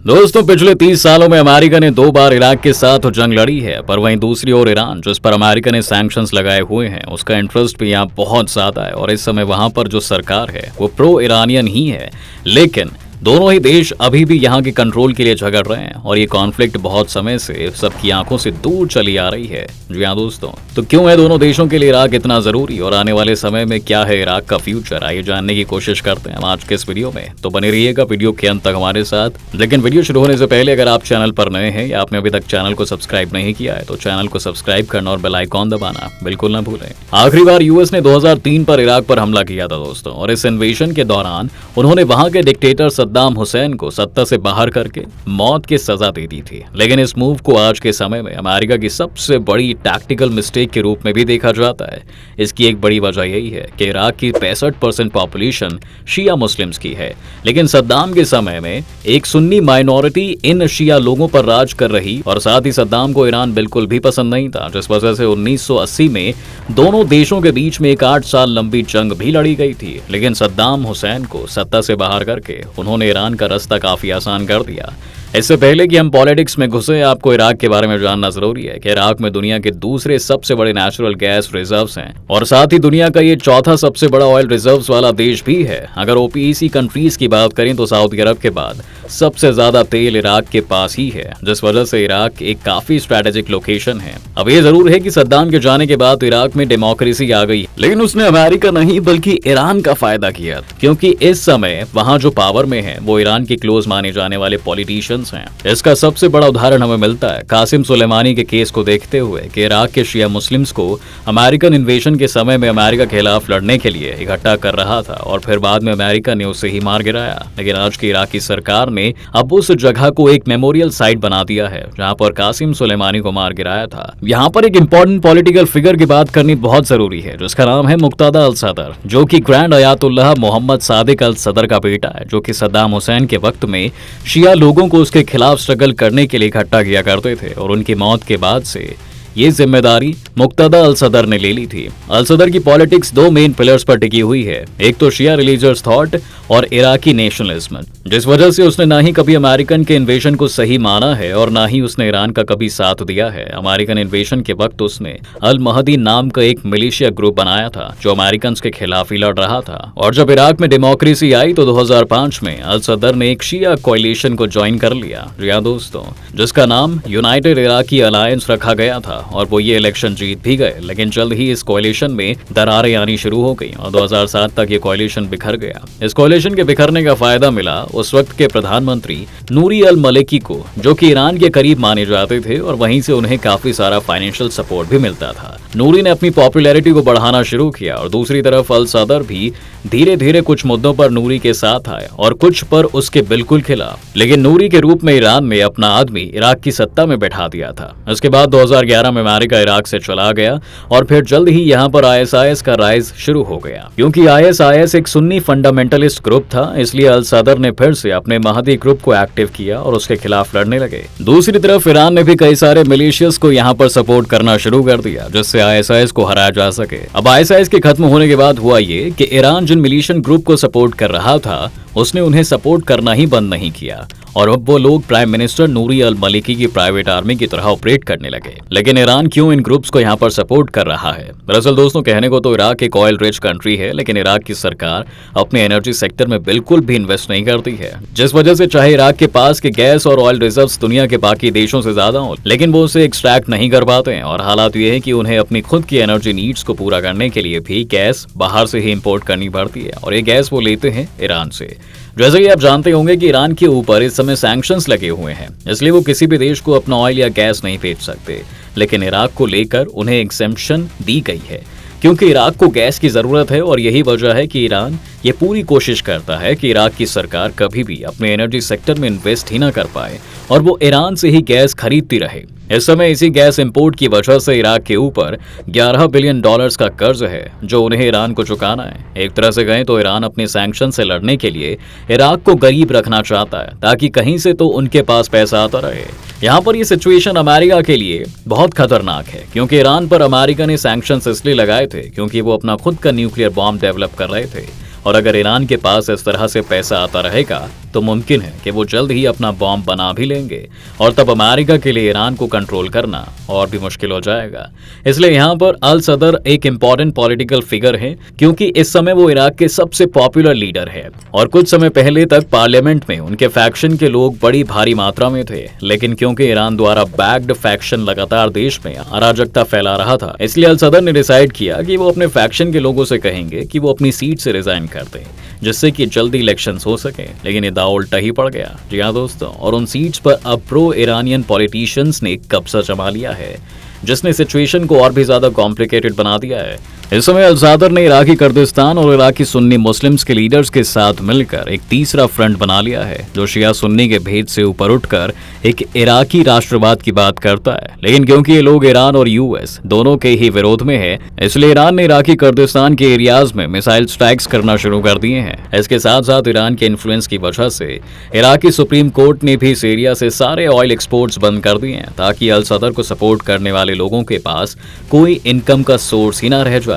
दोस्तों, पिछले 30 सालों में अमेरिका ने 2 बार इराक के साथ जंग लड़ी है, पर वहीं दूसरी ओर ईरान, जिस पर अमेरिका ने सैंक्शंस लगाए हुए हैं, उसका इंटरेस्ट भी यहाँ बहुत ज्यादा है और इस समय वहां पर जो सरकार है वो प्रो ईरानियन ही है। लेकिन दोनों ही देश अभी भी यहाँ के कंट्रोल के लिए झगड़ रहे हैं और ये कॉन्फ्लिक्ट बहुत समय से सबकी आंखों से दूर चली आ रही है। जी हाँ दोस्तों, तो क्यों है दोनों देशों के लिए इराक इतना जरूरी और आने वाले समय में क्या है इराक का फ्यूचर, आइए जानने की कोशिश करते हैं हम आज के इस वीडियो में। तो बने रहिएगा वीडियो के अंत तक हमारे साथ। लेकिन वीडियो शुरू होने से पहले अगर आप चैनल पर नए हैं या आपने अभी तक चैनल को सब्सक्राइब नहीं किया है तो चैनल को सब्सक्राइब करना और बेल आइकॉन दबाना बिल्कुल ना भूलें। आखिरी बार यूएस ने 2003 पर इराक पर हमला किया था दोस्तों, और इस इन्वेजन के दौरान उन्होंने वहां के डिक्टेटर सद्दाम हुसैन को सत्ता से बाहर करके मौत की सजा दे दी थी। लेकिन इस मूव को आज के समय में अमेरिका की सबसे बड़ी टैक्टिकल मिस्टेक के रूप में भी देखा जाता है। इसकी एक बड़ी वजह यही है कि इराक की 65% पॉपुलेशन शिया मुस्लिम्स की है, लेकिन सद्दाम के समय में एक सुन्नी माइनॉरिटी इन शिया लोगों पर राज कर रही और साथ ही सद्दाम को ईरान बिल्कुल भी पसंद नहीं था, जिस वजह से 1980 में दोनों देशों के बीच में एक 8 साल लंबी जंग भी लड़ी गई थी। लेकिन सद्दाम हुसैन को सत्ता से बाहर करके उन्होंने ईरान का रास्ता काफी आसान कर दिया। इससे पहले कि हम पॉलिटिक्स में घुसे, आपको इराक के बारे में जानना जरूरी है कि इराक में दुनिया के दूसरे सबसे बड़े नेचुरल गैस रिजर्व्स हैं और साथ ही दुनिया का ये चौथा सबसे बड़ा ऑयल रिजर्व्स वाला देश भी है। अगर ओपीईसी कंट्रीज की बात करें तो सऊदी अरब के बाद सबसे ज्यादा तेल इराक के पास ही है, जिस वजह से इराक एक काफी स्ट्रेटेजिक लोकेशन है। अब ये जरूर है कि सद्दाम के जाने के बाद इराक में डेमोक्रेसी आ गई, लेकिन उसने अमेरिका नहीं बल्कि ईरान का फायदा किया, क्योंकि इस समय वहां जो पावर में है वो ईरान के क्लोज माने जाने वाले पॉलिटिशियंस हैं। इसका सबसे बड़ा उदाहरण हमें मिलता है कासिम सुलेमानी के केस को देखते हुए कि इराक के शिया मुस्लिम्स को अमेरिकन इन्वेजन के समय में अमेरिका के खिलाफ लड़ने के लिए इकट्ठा कर रहा था और फिर बाद में अमेरिका ने उसे ही मार गिराया। लेकिन आज की इराकी सरकार ने अब उस जगह को एक मेमोरियल साइट बना दिया है जहां पर कासिम सुलेमानी को मार गिराया था। यहाँ पर एक इंपॉर्टेंट पॉलिटिकल फिगर की बात करनी बहुत जरूरी है, जिसका नाम है मुक्तादा अल सदर, जो कि ग्रैंड अयातुल्लाह मोहम्मद सादिक अल सदर का बेटा है, जो कि सद्दाम हुसैन के वक्त में शिया लोगों को उसके खिलाफ स्ट्रगल करने के लिए इकट्ठा किया करते थे और उनकी मौत के बाद से ये जिम्मेदारी मुक्तादा अल सदर ने ले ली थी। अल सदर की पॉलिटिक्स 2 मेन पिलर्स पर टिकी हुई है, एक तो शिया रिलीजियस थॉट और इराकी नेशनलिज्म, जिस वजह से उसने ना ही कभी अमेरिकन के इन्वेजन को सही माना है और ना ही उसने ईरान का कभी साथ दिया है। अमेरिकन इन्वेजन के वक्त उसने अल महदी नाम का एक मिलिशिया ग्रुप बनाया था जो अमेरिकन के खिलाफ ही लड़ रहा था। और जब इराक में डेमोक्रेसी आई तो 2005 में अल सदर ने एक शिया कोalition को ज्वाइन कर लिया, जी दोस्तों, जिसका नाम यूनाइटेड इराकी अलायंस रखा गया था और वो ये इलेक्शन जीत भी गए। लेकिन जल्द ही इस कोalition में दरारें आनी शुरू हो गई और 2007 तक ये कोalition बिखर गया। इस कोalition के बिखरने का फायदा मिला उस वक्त के प्रधानमंत्री नूरी अल मलिकी को, जो कि ईरान के करीब माने जाते थे और वहीं से उन्हें काफी सारा फाइनेंशियल सपोर्ट भी मिलता था। नूरी ने अपनी पॉपुलैरिटी को बढ़ाना शुरू किया और दूसरी तरफ अल सदर भी धीरे धीरे कुछ मुद्दों पर नूरी के साथ आए और कुछ पर उसके बिल्कुल खिलाफ। लेकिन नूरी के रूप में ईरान ने अपना आदमी इराक की सत्ता में बैठा दिया था। उसके बाद 2011 में अमेरिका इराक से चला गया और फिर जल्द ही यहाँ पर आईएसआईएस का राइज शुरू हो गया। क्योंकि आईएसआईएस एक सुन्नी फंडामेंटलिस्ट ग्रुप था, इसलिए अल सदर ने फिर से अपने महदी ग्रुप को एक्टिव किया और उसके खिलाफ लड़ने लगे। दूसरी तरफ ईरान ने भी कई सारे मिलिशियस को यहाँ पर सपोर्ट करना शुरू कर दिया, जिससे आईएसआईएस को हराया जा सके। अब आईएसआईएस के खत्म होने के बाद हुआ ये कि ईरान जिन मिलिशियन ग्रुप को सपोर्ट कर रहा था उसने उन्हें सपोर्ट करना ही बंद नहीं किया और अब वो लोग प्राइम मिनिस्टर नूरी अल मलिकी की प्राइवेट आर्मी की तरह ऑपरेट करने लगे। लेकिन ईरान क्यों इन ग्रुप्स को यहाँ पर सपोर्ट कर रहा है? दरअसल दोस्तों, कहने को तो इराक एक ऑयल रिच कंट्री है, लेकिन इराक की सरकार अपने एनर्जी सेक्टर में बिल्कुल भी इन्वेस्ट नहीं करती है, जिस वजह से चाहे इराक के पास के गैस और ऑयल रिजर्व्स दुनिया के बाकी देशों से ज्यादा हो, लेकिन वो उसे एक्सट्रैक्ट नहीं कर पाते हैं। और हालात ये है कि उन्हें अपनी खुद की एनर्जी नीड्स को पूरा करने के लिए भी गैस बाहर से ही इम्पोर्ट करनी पड़ती है और ये गैस वो लेते हैं ईरान से। जैसे कि आप जानते होंगे कि ईरान के ऊपर इस समय सैंक्शंस लगे हुए हैं, इसलिए वो किसी भी देश को अपना ऑयल या गैस नहीं भेज सकते। लेकिन इराक को लेकर उन्हें एग्जेम्पशन दी गई है क्योंकि इराक को गैस की जरूरत है और यही वजह है कि ईरान ये पूरी कोशिश करता है कि इराक की सरकार कभी भी अपने एनर्जी सेक्टर में इन्वेस्ट ही ना कर पाए और वो ईरान से ही गैस खरीदती रहे। इस समय इसी गैस इंपोर्ट की वजह से इराक के ऊपर $11 बिलियन का कर्ज है जो उन्हें ईरान को चुकाना है। एक तरह से कहें तो ईरान अपने सैंक्शन से लड़ने के लिए इराक को गरीब रखना चाहता है ताकि कहीं से तो उनके पास पैसा आता रहे। यहाँ पर ये सिचुएशन अमेरिका के लिए बहुत खतरनाक है क्योंकि ईरान पर अमेरिका ने सैंक्शंस इसलिए लगाए थे क्योंकि वो अपना खुद का न्यूक्लियर बॉम्ब डेवलप कर रहे थे और अगर ईरान के पास इस तरह से पैसा आता रहेगा तो मुमकिन है कि वो जल्द ही अपना बॉम्ब बना भी लेंगे और तब अमेरिका के लिए ईरान को कंट्रोल करना और भी मुश्किल हो जाएगा। इसलिए यहाँ पर अल सदर एक इम्पॉर्टेंट पॉलिटिकल फिगर है, क्योंकि इस समय वो इराक के सबसे पॉपुलर लीडर है और कुछ समय पहले तक पार्लियामेंट में उनके फैक्शन के लोग बड़ी भारी मात्रा में थे। लेकिन क्योंकि ईरान द्वारा बैक्ड फैक्शन लगातार देश में अराजकता फैला रहा था, इसलिए अल सदर ने डिसाइड किया कि वो अपने फैक्शन के लोगों से कहेंगे कि वो अपनी सीट से रिजाइन कर दें, जिससे कि जल्दी इलेक्शंस हो सके। लेकिन ये दांव उल्टा ही पड़ गया। जी हाँ दोस्तों, और उन सीट्स पर अब प्रो ईरानियन पॉलिटिशियंस ने कब्जा जमा लिया है, जिसने सिचुएशन को और भी ज्यादा कॉम्प्लिकेटेड बना दिया है। इस समय अल सदर ने इराकी कुर्दिस्तान और इराकी सुन्नी मुस्लिम्स के लीडर्स के साथ मिलकर एक तीसरा फ्रंट बना लिया है, जो शिया सुन्नी के भेद से ऊपर उठकर एक इराकी राष्ट्रवाद की बात करता है। लेकिन क्योंकि ये लोग ईरान और यूएस दोनों के ही विरोध में है, इसलिए ईरान ने इराकी कुर्दिस्तान के एरियाज में मिसाइल स्ट्राइक्स करना शुरू कर दिए हैं। इसके साथ साथ ईरान के इन्फ्लुएंस की वजह से इराकी सुप्रीम कोर्ट ने भी इस एरिया से सारे ऑयल एक्सपोर्ट्स बंद कर दिए हैं, ताकि अल सदर को सपोर्ट करने वाले लोगों के पास कोई इनकम का सोर्स ही ना रह जाए।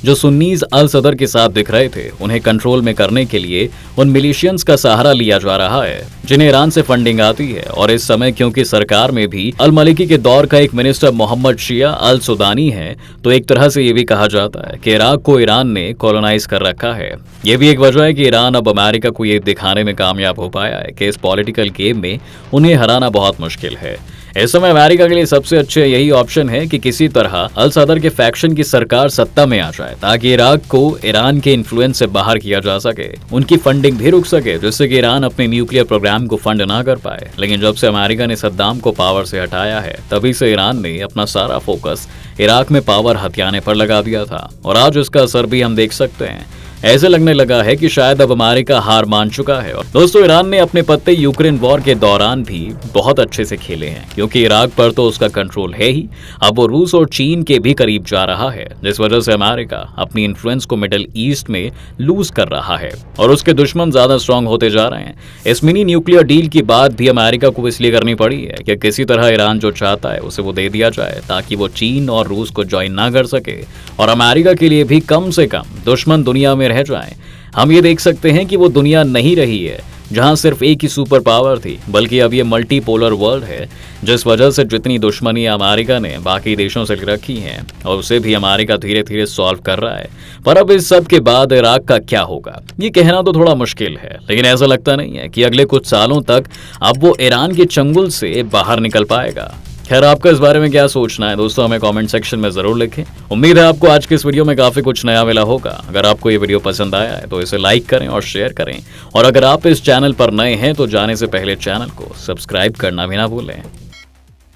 जो सुन्नीज अल सदर के साथ दिख रहे थे, उन्हें कंट्रोल में करने के लिए उन मिलिशियंस का सहारा लिया जा रहा है, जिन्हें ईरान से फंडिंग आती है। और इस समय क्योंकि सरकार में भी अल मलिकी के दौर का एक मिनिस्टर मोहम्मद शिया अल सुदानी है, तो एक तरह से ये भी कहा जाता है कि इराक को ईरान ने कॉलोनाइज कर रखा है। ये भी एक वजह है कि ईरान अब अमेरिका को ये दिखाने में कामयाब हो पाया है कि इस पॉलिटिकल गेम में उन्हें हराना बहुत मुश्किल है। इस समय अमेरिका के लिए सबसे अच्छे यही ऑप्शन है कि किसी तरह अल सदर के फैक्शन की सरकार सत्ता में आ जाए, ताकि इराक को ईरान के इन्फ्लुएंस से बाहर किया जा सके, उनकी फंडिंग भी रुक सके, जिससे कि ईरान अपने न्यूक्लियर प्रोग्राम को फंड ना कर पाए। लेकिन जब से अमेरिका ने सद्दाम को पावर से हटाया है, तभी से ईरान ने अपना सारा फोकस इराक में पावर हथियाने पर लगा दिया था, और आज उसका असर भी हम देख सकते हैं। ऐसे लगने लगा है कि शायद अब अमेरिका हार मान चुका है। और दोस्तों, ईरान ने अपने पत्ते यूक्रेन वॉर के दौरान भी बहुत अच्छे से खेले हैं, क्योंकि इराक पर तो उसका कंट्रोल है ही, अब वो रूस और चीन के भी करीब जा रहा है, जिस वजह से अमेरिका अपनी इन्फ्लुएंस को मिडिल ईस्ट में लूज कर रहा है और उसके दुश्मन ज्यादा स्ट्रांग होते जा रहे हैं। इस मिनी न्यूक्लियर डील की बात भी अमेरिका को इसलिए करनी पड़ी है कि किसी तरह ईरान जो चाहता है उसे वो दे दिया जाए, ताकि वो चीन और रूस को ज्वाइन ना कर सके और अमेरिका के लिए भी कम से कम दुश्मन दुनिया में रह जाए। हम ये देख सकते हैं कि वो दुनिया नहीं रही है जहां सिर्फ एक ही सुपर पावर थी, बल्कि अब ये मल्टीपोलर वर्ल्ड है, जिस वजह से जितनी दुश्मनी अमेरिका ने बाकी देशों से रखी है, और उसे भी अमेरिका धीरे धीरे सॉल्व कर रहा है। पर अब इस सब के बाद इराक का क्या होगा, ये कहना तो थोड़ा मुश्किल है, लेकिन ऐसा लगता नहीं है कि अगले कुछ सालों तक अब वो ईरान के चंगुल से बाहर निकल पाएगा। खैर, आपका इस बारे में क्या सोचना है दोस्तों, हमें कमेंट सेक्शन में जरूर लिखें। उम्मीद है आपको आज के इस वीडियो में काफी कुछ नया मिला होगा। अगर आपको ये वीडियो पसंद आया है तो इसे लाइक करें और शेयर करें, और अगर आप इस चैनल पर नए हैं तो जाने से पहले चैनल को सब्सक्राइब करना भी ना भूलें।